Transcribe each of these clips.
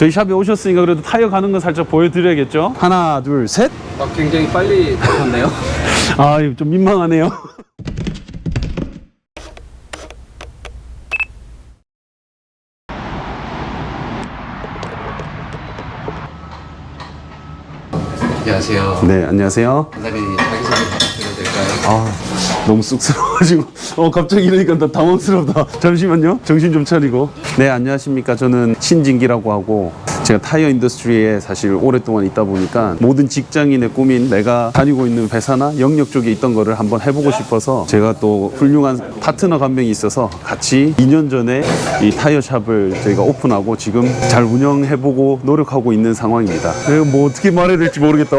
저희 샵에 오셨으니까 그래도 타이어 가는 거 살짝 보여드려야겠죠? 하나, 둘, 셋. 굉장히 빨리 바꿨네요. 아, 좀 민망하네요. 안녕하세요. 네, 안녕하세요. 간단히 자기소개 부탁드려도 될까요? 아, 너무 쑥스러워가지고 갑자기 이러니까 나 당황스럽다. 잠시만요. 정신 좀 차리고. 네, 안녕하십니까. 저는 신진기라고 하고, 제가 타이어 인더스트리에 사실 오랫동안 있다 보니까 모든 직장인의 꿈인 내가 다니고 있는 회사나 영역 쪽에 있던 거를 한번 해보고 싶어서, 제가 또 훌륭한 파트너 한 명이 있어서 같이 2년 전에 이 타이어 샵을 저희가 오픈하고 지금 잘 운영해보고 노력하고 있는 상황입니다. 내가 뭐 어떻게 말해야 될지 모르겠다.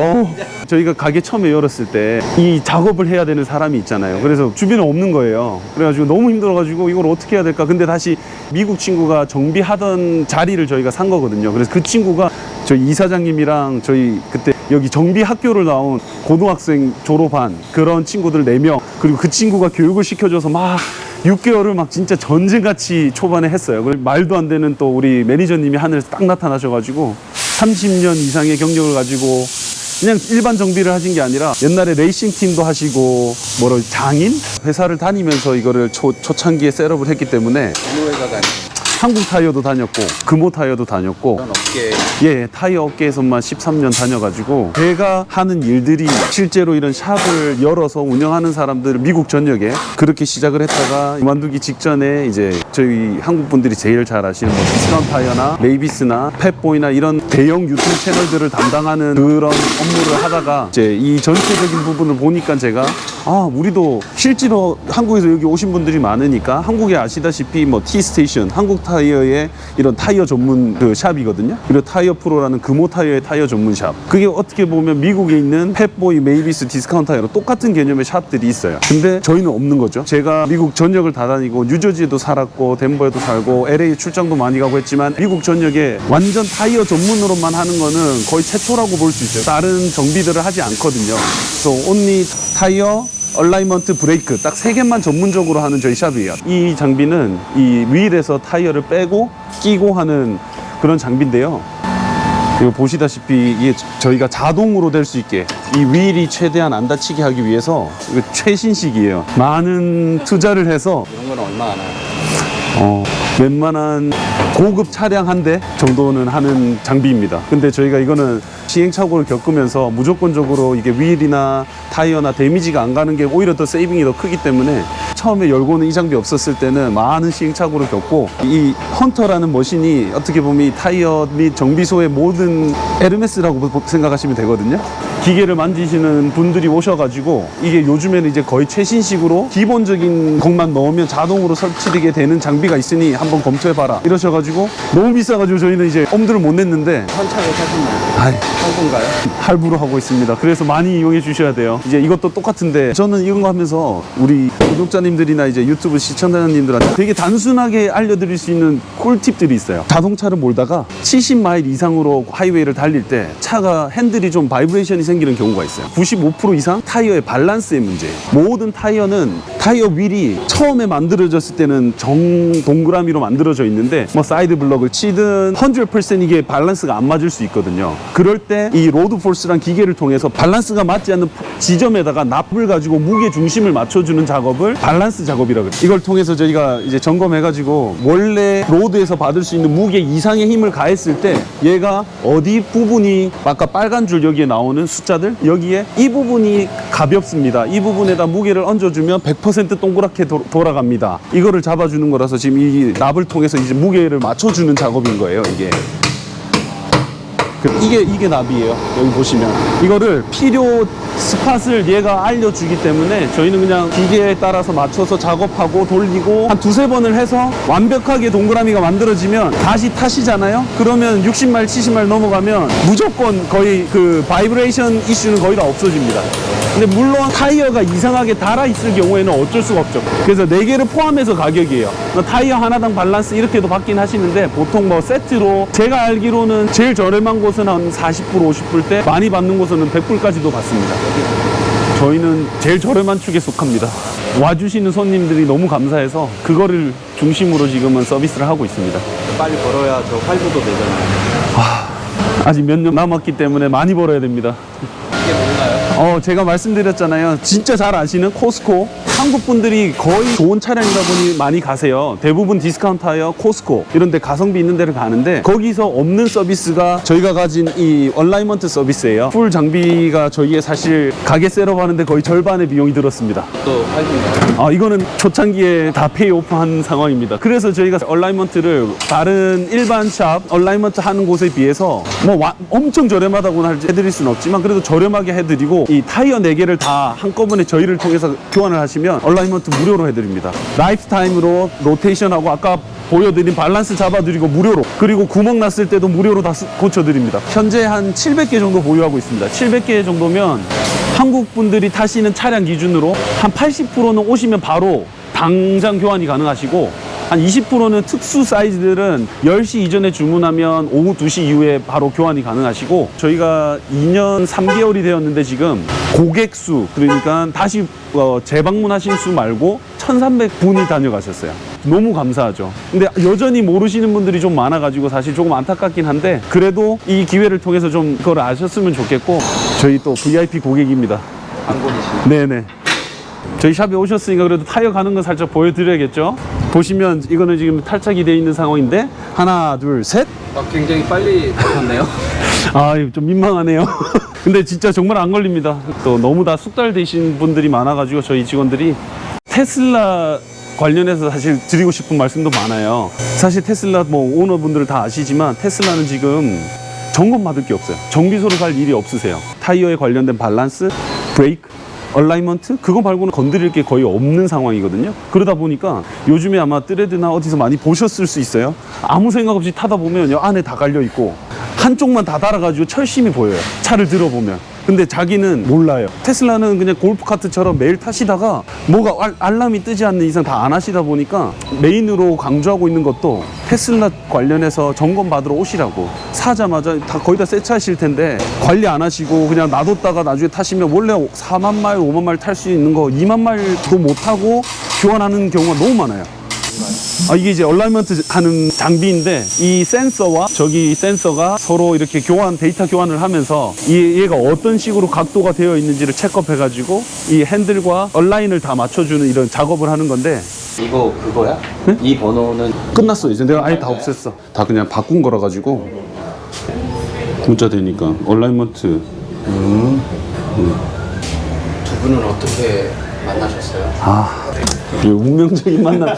저희가 가게 처음에 열었을 때 이 작업을 해야 되는 사람이 있잖아요. 그래서 주변에 없는 거예요. 그래가지고 너무 힘들어가지고 이걸 어떻게 해야 될까. 근데 다시 미국 친구가 정비하던 자리를 저희가 산 거거든요. 그래서 그 친구가 저희 이사장님이랑 저희 그때 여기 정비 학교를 나온 고등학생 졸업한 그런 친구들 4명, 그리고 그 친구가 교육을 시켜줘서 막 6개월을 막 진짜 전쟁같이 초반에 했어요. 말도 안 되는 또 우리 매니저님이 하늘에서 딱 나타나셔가지고 30년 이상의 경력을 가지고 그냥 일반 정비를 하신 게 아니라 옛날에 레이싱 팀도 하시고 장인? 회사를 다니면서 이거를 초창기에 셋업을 했기 때문에 어느 회사 다니세요? 한국 타이어도 다녔고 금호 타이어도 다녔고 그런 업계. 예, 타이어 업계에서만 13년 다녀가지고 제가 하는 일들이 실제로 이런 샵을 열어서 운영하는 사람들 미국 전역에 그렇게 시작을 했다가 그만두기 직전에 이제 저희 한국 분들이 제일 잘 아시는 디스카운트 타이어나 레이비스나 펫보이나 이런 대형 유통 채널들을 담당하는 그런 업무를 하다가 이제 이 전체적인 부분을 보니까 제가 우리도 실제로 한국에서 여기 오신 분들이 많으니까 한국에 아시다시피 T-스테이션, 한국 타이어의 이런 타이어 전문 그 샵이거든요. 그리고 타이어 프로라는 금호 타이어의 타이어 전문 샵. 그게 어떻게 보면 미국에 있는 펫보이, 메이비스, 디스카운트 타이어로 똑같은 개념의 샵들이 있어요. 근데 저희는 없는 거죠. 제가 미국 전역을 다 다니고 뉴저지에도 살았고 덴버에도 살고 LA 출장도 많이 가고 했지만 미국 전역에 완전 타이어 전문으로만 하는 거는 거의 최초라고 볼 수 있어요. 다른 정비들을 하지 않거든요. 그래서 온리 타이어, 얼라이먼트, 브레이크 딱 3개만 전문적으로 하는 저희 샵이에요. 이 장비는 이 휠에서 타이어를 빼고 끼고 하는 그런 장비인데요. 이거 보시다시피 이게 저희가 자동으로 될 수 있게 이 휠이 최대한 안 다치게 하기 위해서 이거 최신식이에요. 많은 투자를 해서 이런 건 얼마 하나요? 웬만한 고급 차량 한 대 정도는 하는 장비입니다. 근데 저희가 이거는 시행착오를 겪으면서 무조건적으로 이게 휠이나 타이어나 데미지가 안 가는 게 오히려 더 세이빙이 더 크기 때문에 처음에 열고는 이 장비 없었을 때는 많은 시행착오를 겪고, 이 헌터라는 머신이 어떻게 보면 이 타이어 및 정비소의 모든 에르메스라고 생각하시면 되거든요. 기계를 만지시는 분들이 오셔가지고 이게 요즘에는 이제 거의 최신식으로 기본적인 것만 넣으면 자동으로 설치되게 되는 장비가 있으니 한번 검토해봐라 이러셔가지고 너무 비싸가지고 저희는 이제 엄두를 못 냈는데 현찰을 사셨나요? 할부인가요? 할부로 하고 있습니다. 그래서 많이 이용해 주셔야 돼요. 이제 이것도 똑같은데 저는 이런 거 하면서 우리 구독자님들이나 이제 유튜브 시청자님들한테 되게 단순하게 알려드릴 수 있는 꿀팁들이 있어요. 자동차를 몰다가 70마일 이상으로 하이웨이를 달릴 때 차가 핸들이 좀 바이브레이션이 생기는 경우가 있어요. 95% 이상 타이어의 밸런스의 문제예요. 모든 타이어는 타이어 휠이 처음에 만들어졌을 때는 동그라미로 만들어져 있는데 사이드 블럭을 치든 100% 이게 밸런스가 안 맞을 수 있거든요. 그럴 때 이 로드 포스란 기계를 통해서 밸런스가 맞지 않는 지점에다가 납을 가지고 무게 중심을 맞춰주는 작업을 밸런스 작업이라고 해요. 이걸 통해서 저희가 이제 점검해가지고 원래 로드에서 받을 수 있는 무게 이상의 힘을 가했을 때 얘가 어디 부분이 아까 빨간 줄 여기에 나오는 숫자들 여기에 이 부분이 가볍습니다. 이 부분에다 무게를 얹어주면 100% 동그랗게 돌아갑니다. 이거를 잡아주는 거라서 지금 이 납을 통해서 이제 무게를 맞춰주는 작업인 거예요. 이게 납이에요. 여기 보시면 이거를 필요 스팟을 얘가 알려주기 때문에 저희는 그냥 기계에 따라서 맞춰서 작업하고 돌리고 한 2-3번을 해서 완벽하게 동그라미가 만들어지면 다시 타시잖아요. 그러면 60마일 70마일 넘어가면 무조건 거의 그 바이브레이션 이슈는 거의 다 없어집니다. 근데 물론 타이어가 이상하게 달아있을 경우에는 어쩔 수가 없죠. 그래서 4개를 포함해서 가격이에요. 타이어 하나당 밸런스 이렇게도 받긴 하시는데 보통 세트로 제가 알기로는 제일 저렴한 곳은 한 40불 50불대, 많이 받는 곳은 100불까지도 받습니다. 저희는 제일 저렴한 축에 속합니다. 와주시는 손님들이 너무 감사해서 그거를 중심으로 지금은 서비스를 하고 있습니다. 빨리 벌어야 저 활부도 되잖아요. 아직 몇 년 남았기 때문에 많이 벌어야 됩니다. 이게 뭔가요? 제가 말씀드렸잖아요. 진짜 잘 아시는 코스코. 한국 분들이 거의 좋은 차량이다 보니 많이 가세요. 대부분 디스카운트 타이어, 코스코 이런 데 가성비 있는 데를 가는데 거기서 없는 서비스가 저희가 가진 이 얼라이먼트 서비스예요. 풀 장비가 저희의 사실 가게 셋업하는데 거의 절반의 비용이 들었습니다. 또 활군가요? 이거는 초창기에 다 페이오프한 상황입니다. 그래서 저희가 얼라이먼트를 다른 일반 샵 얼라이먼트 하는 곳에 비해서 엄청 저렴하다고 해드릴 수는 없지만 그래도 저렴하게 해드리고 이 타이어 4개를 다 한꺼번에 저희를 통해서 교환을 하시면 얼라이먼트 무료로 해드립니다. 라이프타임으로 로테이션하고 아까 보여드린 밸런스 잡아드리고 무료로, 그리고 구멍 났을 때도 무료로 다 고쳐드립니다. 현재 한 700개 정도 보유하고 있습니다. 700개 정도면 한국 분들이 타시는 차량 기준으로 한 80%는 오시면 바로 당장 교환이 가능하시고 한 20%는 특수 사이즈들은 10시 이전에 주문하면 오후 2시 이후에 바로 교환이 가능하시고, 저희가 2년 3개월이 되었는데 지금 고객 수, 그러니까 다시 재방문하신 수 말고 1,300분이 다녀가셨어요. 너무 감사하죠. 근데 여전히 모르시는 분들이 좀 많아가지고 사실 조금 안타깝긴 한데, 그래도 이 기회를 통해서 좀 그걸 아셨으면 좋겠고, 저희 또 VIP 고객입니다. 안골이시네요. 네네. 저희 샵에 오셨으니까 그래도 타이어 가는 건 살짝 보여드려야겠죠. 보시면 이거는 지금 탈착이 되어 있는 상황인데, 하나 둘 셋. 굉장히 빨리 가셨네요. 이거 좀 민망하네요. 근데 진짜 정말 안 걸립니다. 또 너무 다 숙달되신 분들이 많아가지고 저희 직원들이 테슬라 관련해서 사실 드리고 싶은 말씀도 많아요. 사실 테슬라 오너분들 다 아시지만 테슬라는 지금 점검 받을 게 없어요. 정비소로 갈 일이 없으세요. 타이어에 관련된 밸런스, 브레이크, 얼라이먼트 그거 말고는 건드릴 게 거의 없는 상황이거든요. 그러다 보니까 요즘에 아마 뜨레드나 어디서 많이 보셨을 수 있어요. 아무 생각 없이 타다 보면 요 안에 다 갈려 있고 한쪽만 다 달아가지고 철심이 보여요. 차를 들어보면. 근데 자기는 몰라요. 테슬라는 그냥 골프카트처럼 매일 타시다가 뭐가 알람이 뜨지 않는 이상 다 안 하시다 보니까 메인으로 강조하고 있는 것도 테슬라 관련해서 점검 받으러 오시라고. 사자마자 다 거의 다 새 차실 텐데 관리 안 하시고 그냥 놔뒀다가 나중에 타시면 원래 4만 마일, 5만 마일 탈 수 있는 거 2만 마일도 못 타고 교환하는 경우가 너무 많아요. 이게 이제 얼라이먼트 하는 장비인데, 이 센서와 저기 센서가 서로 이렇게 데이터 교환을 하면서 얘가 어떤 식으로 각도가 되어 있는지를 체크해 가지고 이 핸들과 얼라인을 다 맞춰주는 이런 작업을 하는 건데, 이거 그거야? 네? 이 번호는 끝났어. 이제 내가 아예 다 없앴어. 다 그냥 바꾼 거라 가지고 문자 되니까 얼라이먼트. 두 분은 어떻게 만나셨어요? 운명적인 만남.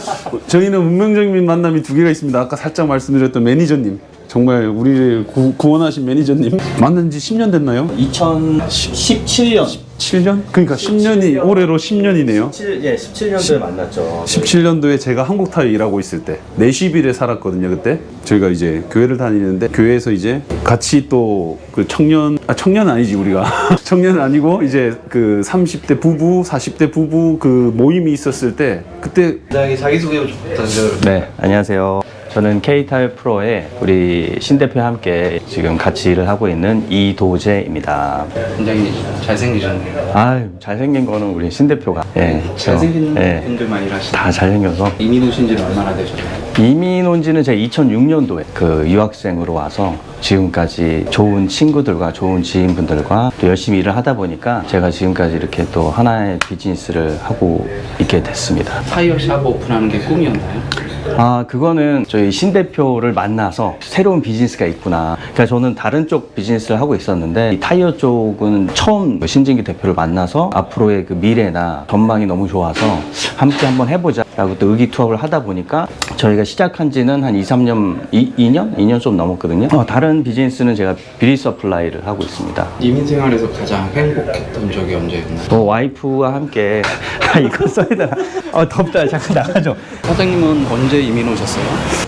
저희는 운명적인 만남이 2개가 있습니다. 아까 살짝 말씀드렸던 매니저님, 정말 우리를 구원하신 매니저님, 만난 지 10년 됐나요? 2017년 7년? 그러니까 10년이 올해로 10년이네요. 17년도에 만났죠. 17년도에 제가 한국타이어 일하고 있을 때 내시빌에 살았거든요. 그때 저희가 이제 교회를 다니는데, 교회에서 이제 같이 또 그 청년은 아니지 우리가 청년은 아니고 이제 그 30대 부부 40대 부부 그 모임이 있었을 때, 그때 자기소개 좀 부탁드려요. 네, 안녕하세요. 저는 K타이어 프로의 우리 신 대표와 함께 지금 같이 일을 하고 있는 이도재입니다. 굉장히 잘생기셨네요. 잘생긴 거는 우리 신 대표가. 잘생긴 분들만 일하시나요? 다 잘생겨서. 이민 오신 지는 얼마나 되셨나요? 이민 온 지는 제가 2006년도에 그 유학생으로 와서 지금까지 좋은 친구들과 좋은 지인분들과 또 열심히 일을 하다 보니까 제가 지금까지 이렇게 또 하나의 비즈니스를 하고 있게 됐습니다. 타이어 샵 오픈하는 게 꿈이었나요? 그거는 저희 신 대표를 만나서 새로운 비즈니스가 있구나. 그러니까 저는 다른 쪽 비즈니스를 하고 있었는데, 이 타이어 쪽은 처음 신진기 대표를 만나서 앞으로의 그 미래나 전망이 너무 좋아서 함께 한번 해보자 라고 또 의기투합을 하다 보니까 저희가 시작한 지는 한 2년 좀 넘었거든요. 다른 비즈니스는 제가 비리 서플라이를 하고 있습니다. 이민 생활에서 가장 행복했던 적이 언제였나요? 와이프와 함께 이거 써야 되나? 덥다. 잠깐 나가죠. 사장님은 언제 이민 오셨어요?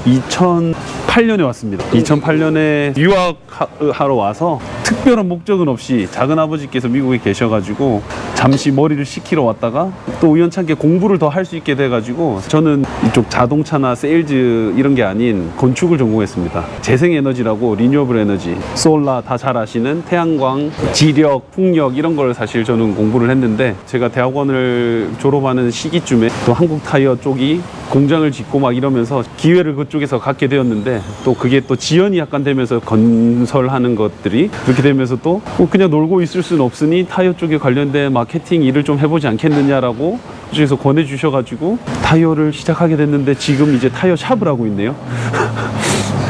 2008년에 왔습니다. 2008년에 유학하러 와서 특별한 목적은 없이 작은 아버지께서 미국에 계셔가지고 잠시 머리를 식히러 왔다가 또 우연찮게 공부를 더 할 수 있게 돼가지고 저는 이쪽 자동차나 세일즈 이런 게 아닌 건축을 전공했습니다. 재생에너지라고 리뉴어블 에너지, 솔라 다 잘 아시는 태양광, 지력, 풍력 이런 걸 사실 저는 공부를 했는데 제가 대학원을 졸업하는 시기쯤에 또 한국 타이어 쪽이 공장을 짓고 막 이러면서 기회를 그쪽에서 갖게 되었는데 또 그게 또 지연이 약간 되면서 건설하는 것들이 그렇게 되면서 또 그냥 놀고 있을 수는 없으니 타이어 쪽에 관련된 마케팅 일을 좀 해보지 않겠느냐라고 그쪽에서 권해주셔가지고 타이어를 시작하게 됐는데 지금 이제 타이어 샵을 하고 있네요.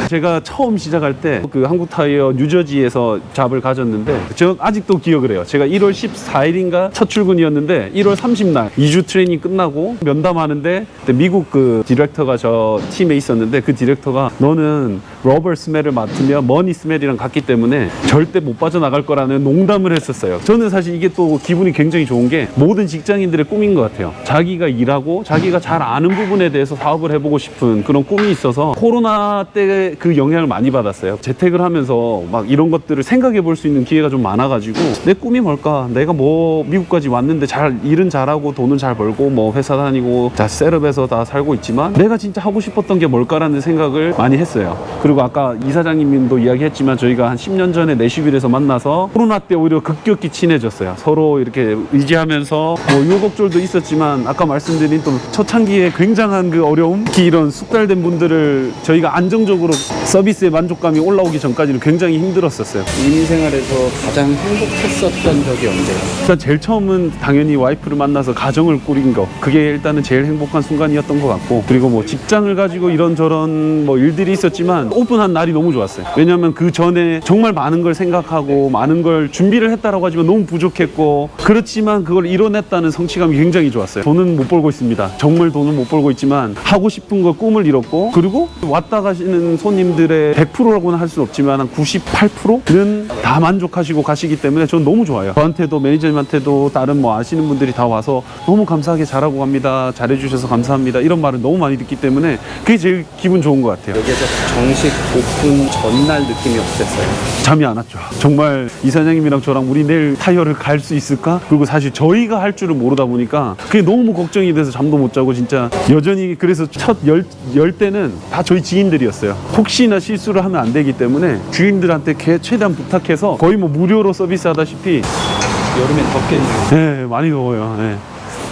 제가 처음 시작할 때 그 한국 타이어 뉴저지에서 잡을 가졌는데 저 아직도 기억을 해요. 제가 1월 14일인가 첫 출근이었는데 1월 30날 2주 트레이닝 끝나고 면담하는데 미국 그 디렉터가 저 팀에 있었는데 그 디렉터가 너는 러버 스멜을 맡으면 머니 스멜이랑 같기 때문에 절대 못 빠져나갈 거라는 농담을 했었어요. 저는 사실 이게 또 기분이 굉장히 좋은 게 모든 직장인들의 꿈인 것 같아요. 자기가 일하고 자기가 잘 아는 부분에 대해서 사업을 해보고 싶은 그런 꿈이 있어서 코로나 때 그 영향을 많이 받았어요. 재택을 하면서 막 이런 것들을 생각해 볼 수 있는 기회가 좀 많아가지고 내 꿈이 뭘까? 내가 뭐 미국까지 왔는데 잘 일은 잘하고 돈은 잘 벌고 뭐 회사 다니고 자 셋업해서 다 살고 있지만 내가 진짜 하고 싶었던 게 뭘까라는 생각을 많이 했어요. 그리고 아까 이사장님도 이야기했지만 저희가 한 10년 전에 내슈빌에서 만나서 코로나 때 오히려 급격히 친해졌어요. 서로 이렇게 의지하면서 뭐 유곡절도 있었지만 아까 말씀드린 또 초창기에 굉장한 그 어려움, 특히 이런 숙달된 분들을 저희가 안정적으로 서비스의 만족감이 올라오기 전까지는 굉장히 힘들었었어요. 이민 생활에서 가장 행복했었던 적이 언제예요? 일단 제일 처음은 당연히 와이프를 만나서 가정을 꾸린 거, 그게 일단은 제일 행복한 순간이었던 것 같고, 그리고 뭐 직장을 가지고 이런저런 뭐 일들이 있었지만 오픈한 날이 너무 좋았어요. 왜냐하면 그 전에 정말 많은 걸 생각하고 많은 걸 준비를 했다라고 하지만 너무 부족했고, 그렇지만 그걸 이뤄냈다는 성취감이 굉장히 좋았어요. 돈은 못 벌고 있습니다. 정말 돈은 못 벌고 있지만 하고 싶은 거 꿈을 이뤘고, 그리고 왔다 가시는 손님들의 100%라고는 할 수는 없지만 한 98%는 다 만족하시고 가시기 때문에 저는 너무 좋아요. 저한테도 매니저님한테도 다른 뭐 아시는 분들이 다 와서 너무 감사하게 잘하고 갑니다, 잘해주셔서 감사합니다, 이런 말을 너무 많이 듣기 때문에 그게 제일 기분 좋은 것 같아요. 여기에서 정식 오픈 전날 느낌이 어땠어요? 잠이 안 왔죠. 정말 이사장님이랑 저랑 우리 내일 타이어를 갈 수 있을까? 그리고 사실 저희가 할 줄을 모르다 보니까 그게 너무 걱정이 돼서 잠도 못 자고 진짜 여전히, 그래서 첫 열 때는 다 저희 지인들이었어요. 혹시나 실수를 하면 안 되기 때문에 주인들한테 최대한 부탁해서 거의 뭐 무료로 서비스 하다시피. 여름엔 덥겠네요. 네, 많이 더워요. 네.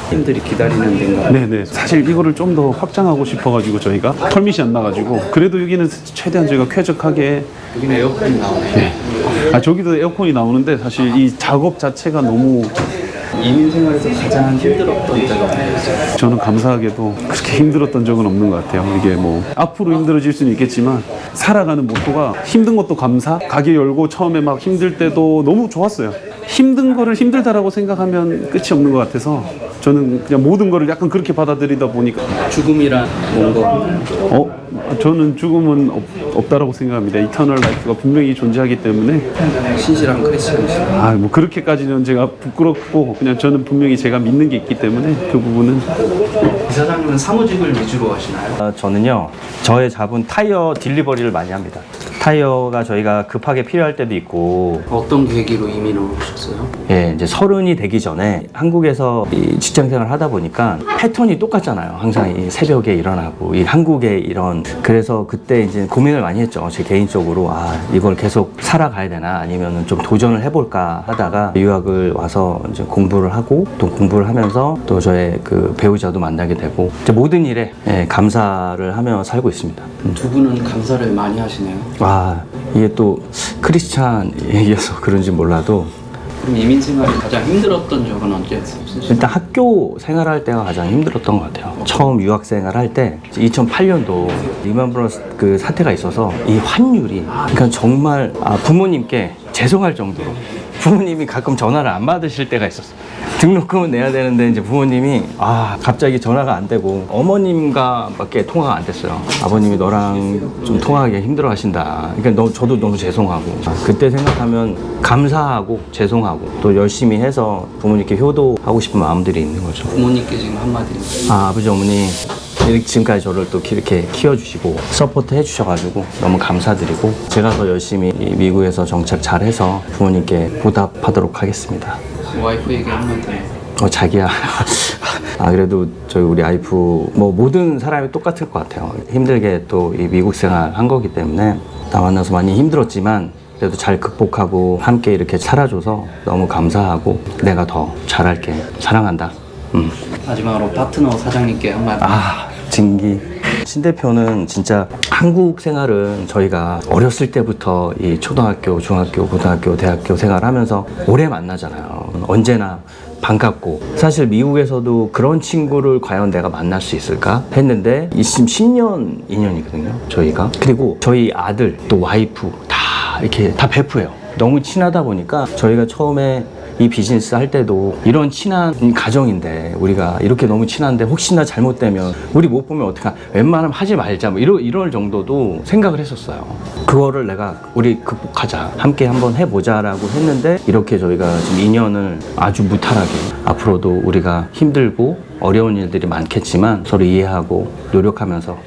팀들이 기다리는 데인가? 네네. 사실 이거를 좀 더 확장하고 싶어가지고 저희가 펄밋이 안 나가지고, 그래도 여기는 최대한 저희가 쾌적하게. 여기는 에어컨이 나오네요. 네. 저기도 에어컨이 나오는데 사실 이 작업 자체가 너무. 이민 생활에서 가장 힘들었던 때가 언제였어요? 저는 감사하게도 그렇게 힘들었던 적은 없는 것 같아요. 이게 뭐 앞으로 힘들어질 수는 있겠지만 살아가는 모토가 힘든 것도 감사. 가게 열고 처음에 막 힘들 때도 너무 좋았어요. 힘든 거를 힘들다라고 생각하면 끝이 없는 것 같아서 저는 그냥 모든 거를 약간 그렇게 받아들이다 보니까. 죽음이란 뭔가? 저는 죽음은 없다라고 생각합니다. 이터널 라이프가 분명히 존재하기 때문에. 신실한 크리스천이시죠? 뭐 그렇게까지는 제가 부끄럽고, 그냥 저는 분명히 제가 믿는 게 있기 때문에 그 부분은. 이사장님은 사무직을 위주로 하시나요? 저는요, 저의 잡은 타이어 딜리버리를 많이 합니다. 타이어가 저희가 급하게 필요할 때도 있고. 어떤 계기로 이민을 오셨어요? 예, 이제 30이 되기 전에 한국에서 이 직장 생활을 하다 보니까 패턴이 똑같잖아요. 항상 이 새벽에 일어나고, 이 한국의 이런. 그래서 그때 이제 고민을 많이 했죠. 제 개인적으로. 이걸 계속 살아가야 되나, 아니면 좀 도전을 해볼까 하다가 유학을 와서 이제 공부를 하고, 또 공부를 하면서 또 저의 그 배우자도 만나게 되고, 이제 모든 일에 감사를 하며 살고 있습니다. 두 분은 감사를 많이 하시네요. 이게 또 크리스찬 얘기여서 그런지 몰라도, 그럼 이민 생활이 가장 힘들었던 적은 언제였어요? 일단 학교 생활할 때가 가장 힘들었던 것 같아요. 처음 유학 생활할 때 2008년도 리만 브러스 그 사태가 있어서 이 환율이, 그러니까 정말 부모님께 죄송할 정도로 부모님이 가끔 전화를 안 받으실 때가 있었어요. 등록금은 내야 되는데 이제 부모님이 갑자기 전화가 안 되고, 어머님과밖에 통화가 안 됐어요. 아버님이 너랑 좀 통화하기 힘들어 하신다. 그러니까 저도 너무 죄송하고, 그때 생각하면 감사하고 죄송하고 또 열심히 해서 부모님께 효도하고 싶은 마음들이 있는 거죠. 부모님께 지금 한마디. 아버지 어머니 이렇게 지금까지 저를 또 이렇게 키워주시고 서포트 해주셔가지고 너무 감사드리고 제가 더 열심히 이 미국에서 정착 잘해서 부모님께 보답하도록 하겠습니다. 와이프 얘기 한마디. 자기야. 그래도 저희 우리 와이프 뭐 모든 사람이 똑같을 것 같아요. 힘들게 또 이 미국 생활 한 거기 때문에 나 만나서 많이 힘들었지만 그래도 잘 극복하고 함께 이렇게 살아줘서 너무 감사하고 내가 더 잘할게. 사랑한다. 마지막으로 파트너 사장님께 한마디. 진기. 신 대표는 진짜 한국 생활은 저희가 어렸을 때부터 이 초등학교, 중학교, 고등학교, 대학교 생활하면서 오래 만나잖아요. 언제나 반갑고 사실 미국에서도 그런 친구를 과연 내가 만날 수 있을까 했는데 지금 10년 인연이거든요 저희가. 그리고 저희 아들 또 와이프 다 이렇게 다 베프예요. 너무 친하다 보니까 저희가 처음에 이 비즈니스 할 때도 이런 친한 가정인데 우리가 이렇게 너무 친한데 혹시나 잘못되면 우리 못 보면 어떡하, 웬만하면 하지 말자 뭐 이럴 정도도 생각을 했었어요. 그거를 내가 우리 극복하자, 함께 한번 해보자라고 했는데 이렇게 저희가 지금 인연을 아주 무탈하게 앞으로도 우리가 힘들고 어려운 일들이 많겠지만 서로 이해하고 노력하면서